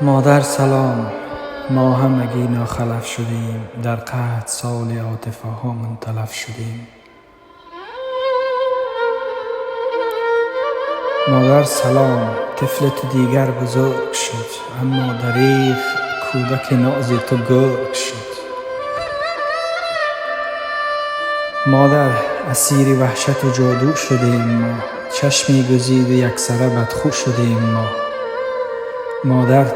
مادر سلام، ما همگی ناخلف شدیم، در قحط سال عاطفه هامون تلف شدیم. مادر سلام، طفل تو دیگر بزرگ شد، اما دریغ کودک ناز تو گرگ شد. مادر اسیر وحشت و جادو شدیم ما، چشمی گزید و یکسره بدخو شدیم ما. مادر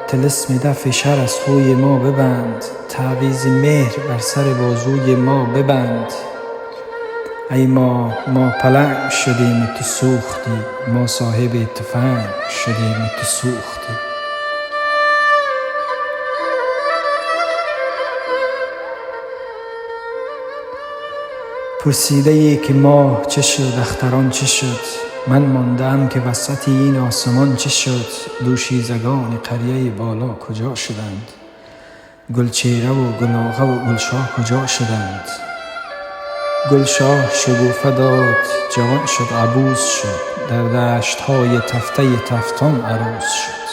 طلسم دفع شر از خوی ما ببند، تعویذ مهر بر سر بازوی ما ببند. ای ما پلنگ شدیم تو سوختی، ما صاحب تفنگ شدیم تو سوختی. پرسیده ای که ما چه شد، اختران چه شد؟ من ماندم که وسط این آسمان چه شد؟ دوشیزگان قریه بالا کجا شدند؟ گلچهره و گلاغه و گلشاه کجا شدند؟ گلشاه شکوفه داد، جوان شد عبوس شد، در دشت های تفته تفتان عروس شد.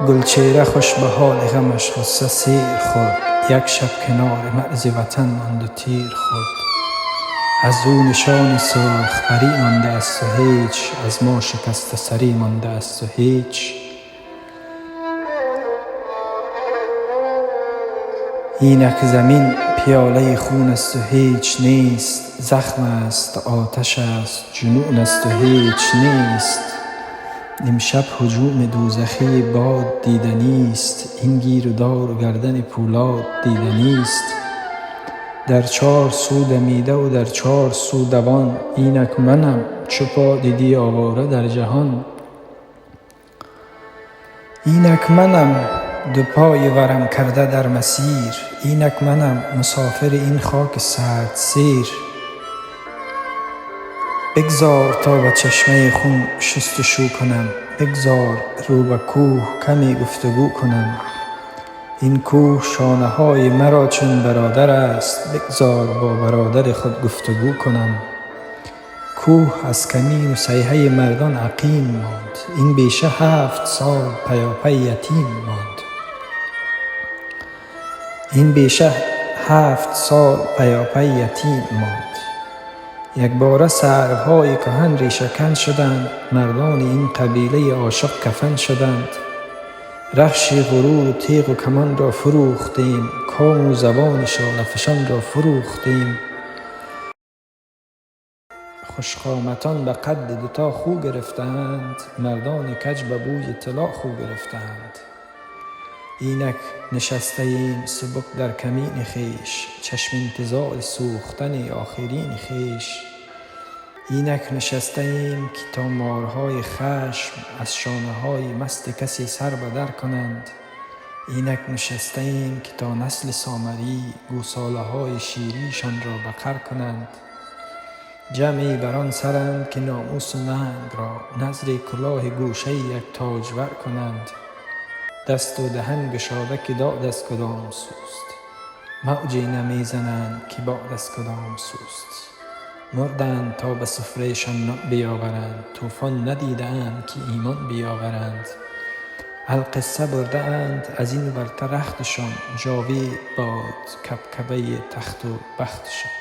گلچهره خوش به حال غمش غصه سیر خورد، یک شب کنار مرز وطن ماند و تیر خورد. از او نشان سرخ پری مانده است و هیچ، از ما شکسته سری مانده است و هیچ. اینک زمین پیاله خون است و هیچ نیست، زخم است آتش است جنون است و هیچ نیست. امشب هجوم دوزخی باد دیدنی است، این گیر و دار و گردن پولاد دیدنی است. در چار سو دمیده و در چار سو دوان، اینک منم چو پا دیدی آواره در جهان. اینک منم دو پای ورم کرده در مسیر، اینک منم مسافر این خاک سرد سیر. بگذار تا به چشمه خون شست و شو کنم، بگذار رو به کوه کمی گفتگو کنم. این کوه شانه های مرا چون برادر است، بگذار با برادر خود گفتگو کنم. کوه از کمین و صیحه مردان عقیم ماند، این بیشه 7 سال پیاپی یتیم ماند. این بیشه 7 سال پیاپی یتیم ماند. یک باره سروهای کهن ریشه کن شدند، مردان این قبیله عاشق کفن شدند. رخش غرور و تیغ و کمان را فروختیم، کام و زبان شعله فشان را فروختیم. خوشقامتان به قد دوتا خو گرفتند، مردان کج به بوی طلا خو گرفتند. اینک نشسته ایم سبک در کمین خویش، چشم انتظار سوختن آخرین خویش. اینک نشسته ایم که تا مارهای خشم از شانه های مست کسی سر بدر کنند. اینک نشسته ایم که تا نسل سامری گوساله های شیریشان را بقر کنند. جمعی بران سرند که ناموس و ننگ را نذر کلاه گوشه یک تاجور کنند. دست و دهن گشاده که داد از کدام سوست، موجی نمی زنند که باد از کدام سوست. مردند تا به سفرهشان بیاورند، طوفان ندیدند که ایمان بیاورند. القصه برده اند از این ورطه رختشان، جاوید باد کبکبه تخت و بختشان.